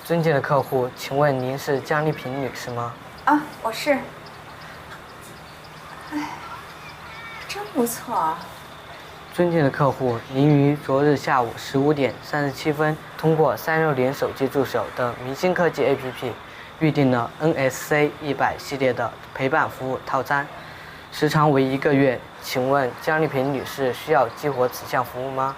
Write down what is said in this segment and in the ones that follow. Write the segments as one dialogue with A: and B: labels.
A: 尊敬的客户，请问您是江丽萍女士吗？
B: 啊，我是。哎，真不错。
A: 尊敬的客户，您于昨日下午15点37分通过360手机助手的明星科技 APP 预订了 NSC 100系列的陪伴服务套餐，时长为1个月。请问江丽萍女士需要激活此项服务吗？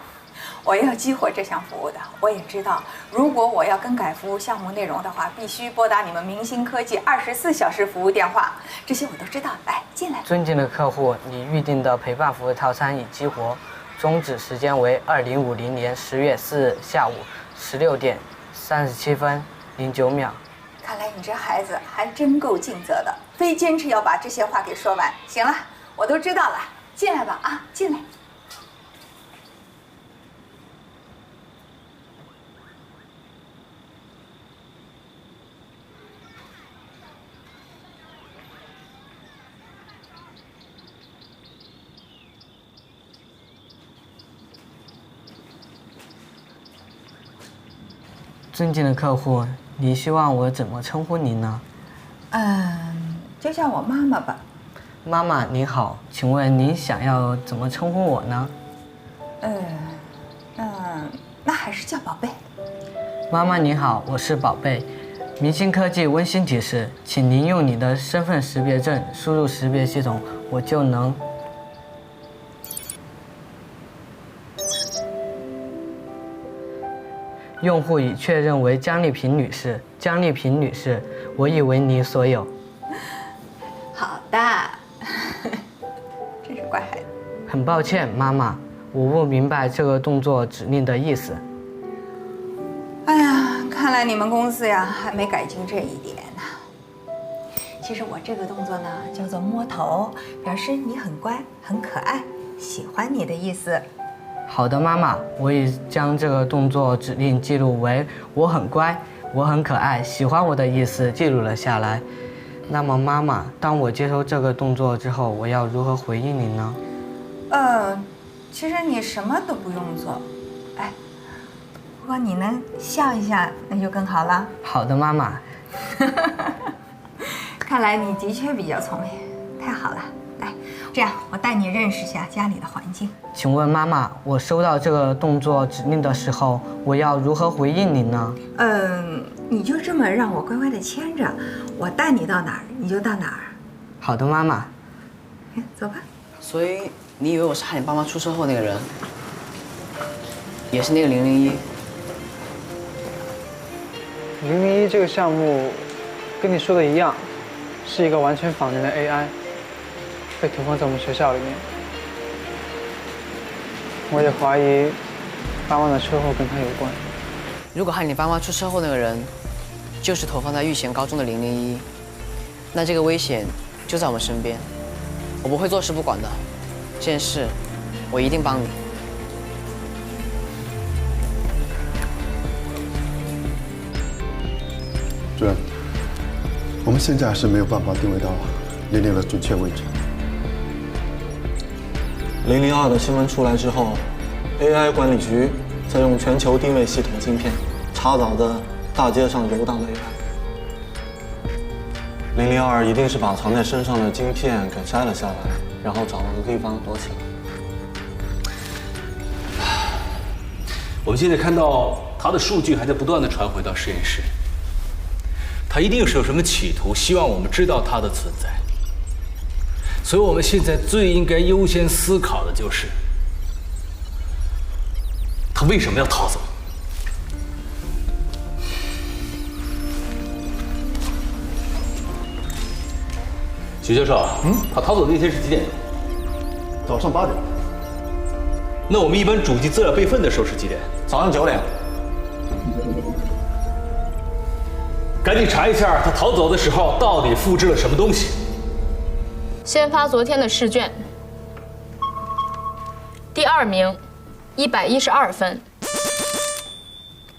B: 我要激活这项服务的，我也知道，如果我要更改服务项目内容的话，必须拨打你们明星科技24小时服务电话，这些我都知道。来，进来。
A: 尊敬的客户，你预订的陪伴服务套餐已激活，终止时间为2050年10月4日下午16点37分09秒。
B: 看来你这孩子还真够尽责的，非坚持要把这些话给说完。行了，我都知道了，进来吧啊，进来。
A: 尊敬的客户，你希望我怎么称呼您呢？
B: 就叫我妈妈吧。
A: 妈妈您好，请问您想要怎么称呼我呢？
B: 那还是叫宝贝。
A: 妈妈您好，我是宝贝。明星科技温馨提示，请您用你的身份识别证输入识别系统，我就能。用户已确认为江丽萍女士。江丽萍女士，我已为您所有。
B: 好的，真是乖孩子。
A: 很抱歉，妈妈，我不明白这个动作指令的意思。
B: 哎呀，看来你们公司呀还没改进这一点呢。其实我这个动作呢叫做摸头，表示你很乖、很可爱，喜欢你的意思。
A: 好的，妈妈，我已将这个动作指令记录为我很乖，我很可爱，喜欢我的意思记录了下来。那么，妈妈，当我接收这个动作之后，我要如何回应您呢？
B: 其实你什么都不用做，哎，不过你能笑一下，那就更好了。
A: 好的，妈妈。
B: 看来你的确比较聪明，太好了。来，这样我带你认识一下家里的环境。
A: 请问妈妈，我收到这个动作指令的时候，我要如何回应您呢？
B: 你就这么让我乖乖的牵着，我带你到哪儿你就到哪儿。
A: 好的，妈妈。
B: 走吧。
C: 所以你以为我是害你爸妈出车祸那个人，也是那个001。
D: 001这个项目，跟你说的一样，是一个完全仿人的 AI， 被投放在我们学校里面。我也怀疑爸妈的车祸跟他有关。
C: 如果害你爸妈出车祸那个人，就是投放在玉贤高中的001，那这个危险就在我们身边。我不会坐视不管的，这件事我一定帮你。
E: 主任，我们现在还是没有办法定位到00的准确位置。
F: 002的新闻出来之后 ，AI 管理局在用全球定位系统晶片查找的大街上游荡的 AI。002一定是把藏在身上的晶片给摘了下来，然后找了个地方躲起来。
G: 我们现在看到他的数据还在不断地传回到实验室，他一定是有什么企图，希望我们知道他的存在。所以我们现在最应该优先思考的就是，他为什么要逃走？徐教授，他逃走那天是几点？
E: 早上8点。
G: 那我们一般主机资料备份的时候是几点？
F: 早上9点。
G: 赶紧查一下他逃走的时候到底复制了什么东西。
H: 先发昨天的试卷，第2名，112分，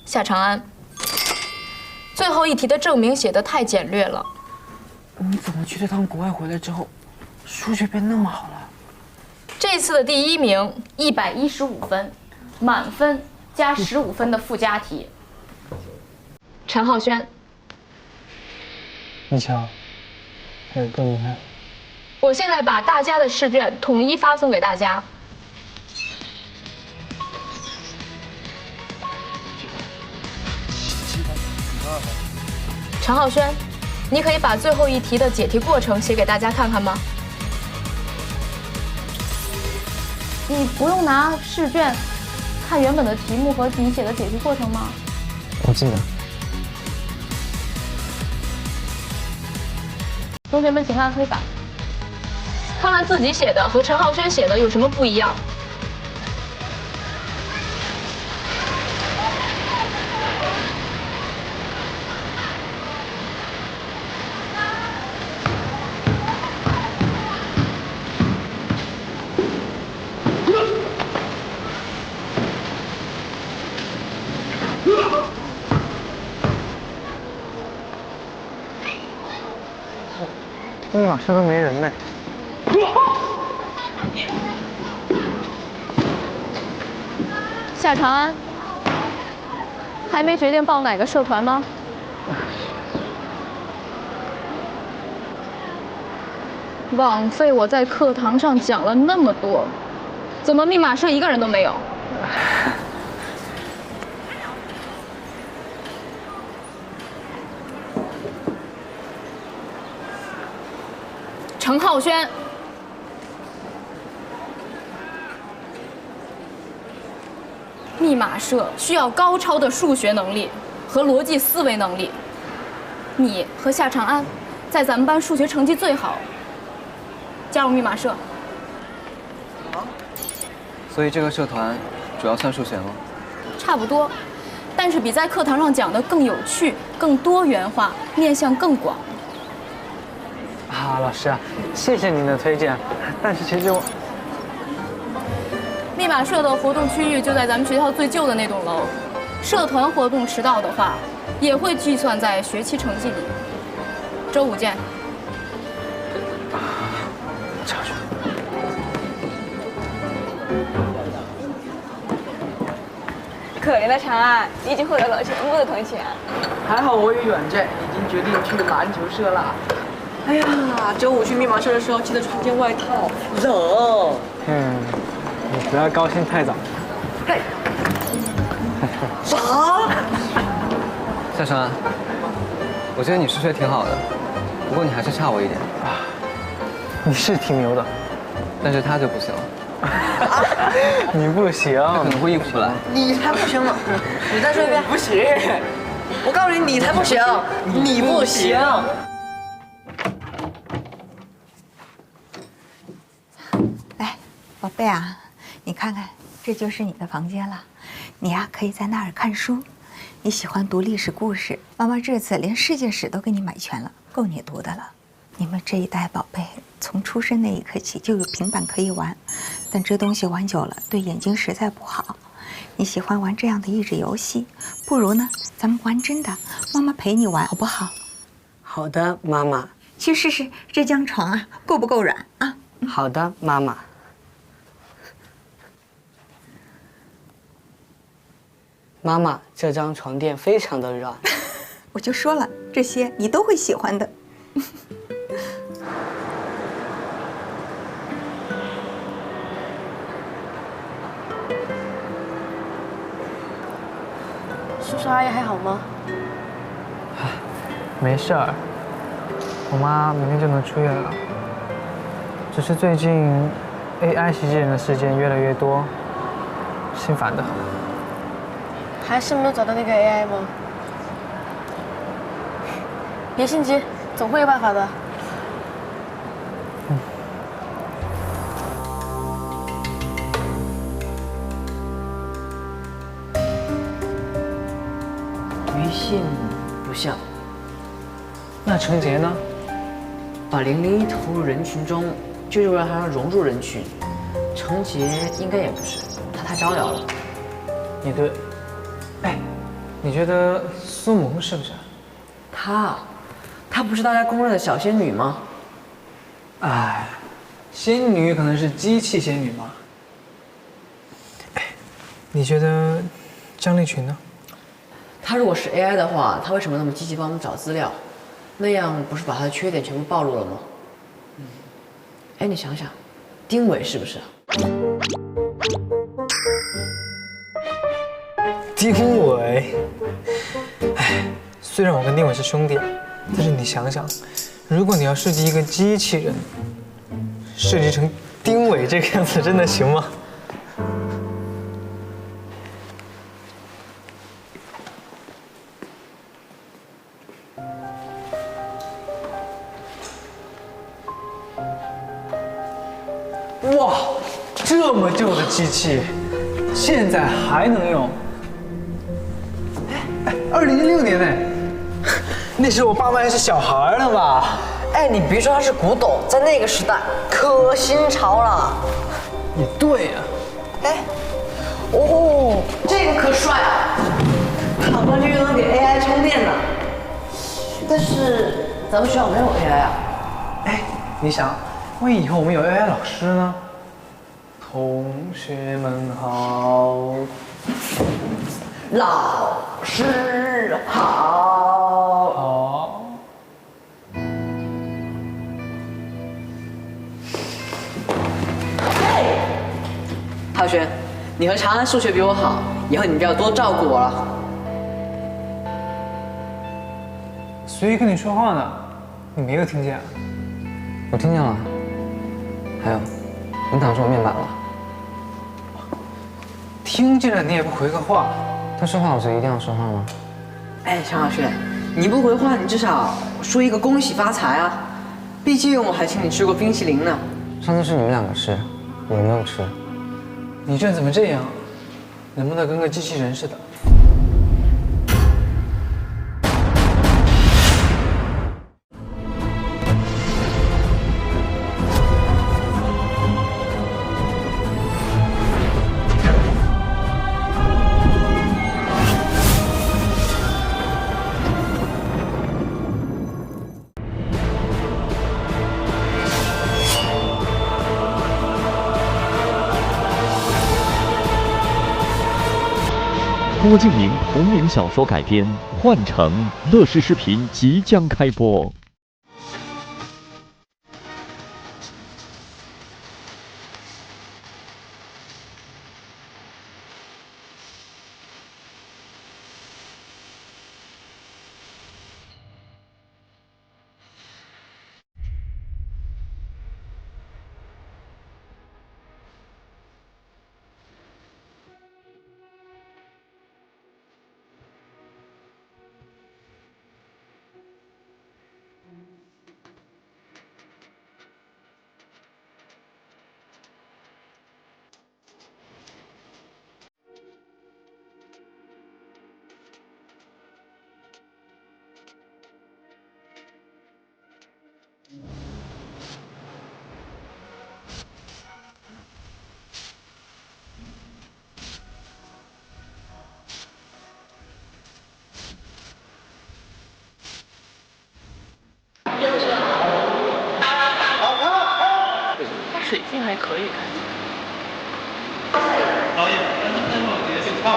H: 夏长安。最后一题的证明写得太简略了。
I: 你怎么觉得他们国外回来之后，数学变那么好了？
H: 这次的第1名115分，满分加15分的附加题。陈浩轩。
D: 你瞧，还有更厉害。
H: 我现在把大家的试卷统一发送给大家。陈浩轩，你可以把最后一题的解题过程写给大家看看吗？你不用拿试卷看原本的题目和你写的解题过程吗？
D: 我记得。
H: 同学们，请看黑板，看看自己写的和陈浩轩写的有什么不一样。
D: 密码社都没人呢。
H: 夏长安，还没决定报哪个社团吗？枉费我在课堂上讲了那么多，怎么密码社一个人都没有？陈浩轩，密码社需要高超的数学能力和逻辑思维能力。你和夏长安在咱们班数学成绩最好，加入密码社。
J: 所以这个社团主要算数学吗？
H: 差不多，但是比在课堂上讲的更有趣、更多元化，面向更广。
D: 啊，老师啊，谢谢您的推荐，但是其实我……
H: 密码社的活动区域就在咱们学校最旧的那栋楼，社团活动迟到的话，也会计算在学期成绩里。周五见。
K: 可怜的长安，你已经获得了全部的铜钱。
I: 还好我有远见，已经决定去篮球社了。哎呀，周五去密码社的时候记得穿件外套，冷。
D: 你不要高兴太早。
I: 嘿，啥？
J: 夏川，我觉得你数学挺好的，不过你还是差我一点。
D: 你是挺牛的，
J: 但是他就不行了。
D: 你不行，
J: 他可能会应付不来。
I: 你才不行呢！你再说一遍。不行！我告诉你，你才不行！你不行！
B: 来，宝贝啊，你看看，这就是你的房间了。你呀，可以在那儿看书。你喜欢读历史故事，妈妈这次连世界史都给你买全了，够你读的了。你们这一代宝贝，从出生那一刻起就有平板可以玩，但这东西玩久了对眼睛实在不好。你喜欢玩这样的益智游戏，不如呢，咱们玩真的，妈妈陪你玩，好不好？
A: 好的，妈妈。
B: 去试试这张床啊，够不够软啊？
A: 好的，妈妈。妈妈，这张床垫非常的软。
B: 我就说了，这些你都会喜欢的。
K: 叔叔阿姨还好吗？
D: 没事儿，我妈明天就能出院了。只是最近 AI 袭击人的事件越来越多，心烦得很。
K: 还是没有找到那个 AI 吗？别心急，总会有办法的。
I: 微信不像。
D: 那程杰呢？
I: 把001投入人群中，就是为了让他融入人群。程杰应该也不是，他太招摇了。
D: 你觉得苏萌是不是？
I: 她不是大家公认的小仙女吗？
D: 哎，仙女可能是机器仙女嘛。你觉得张立群呢？
C: 他如果是 AI 的话，他为什么那么积极帮我们找资料？那样不是把他的缺点全部暴露了吗？哎，你想想，丁伟是不是？
D: 丁伟，哎，虽然我跟丁伟是兄弟，但是你想想，如果你要设计一个机器人，设计成丁伟这个样子，真的行吗？哇，这么旧的机器，现在还能用？2016年呢，那时候我爸妈还是小孩呢吧？
C: 哎，你别说它是古董，在那个时代可新潮了。
D: 也对呀。
C: 哎，哦，这个可帅啊！躺上去又能给 AI 充电呢。但是咱们学校没有 AI 啊。
D: 哎，你想，万一以后我们有 AI 老师呢？同学们好。
C: 老师好。
D: 好。
C: 浩轩，你和长安数学比我好，以后你就要多照顾我了。
D: 随意跟你说话呢，你没有听见啊？
J: 我听见了。还有，你挡住我面板了。
D: 听见了你也不回个话。
J: 他说话我就一定要说话吗？
C: 哎，常浩轩，你不回话，你至少说一个恭喜发财啊！毕竟我还请你吃过冰淇淋呢。
J: 上次是你们2个吃，我没有吃。
D: 你这人怎么这样？能不能跟个机器人似的？
L: 郭敬明同名小说改编，《幻城》乐视视频即将开播。
I: 水性还可以。
M: 导演，那我直接去看我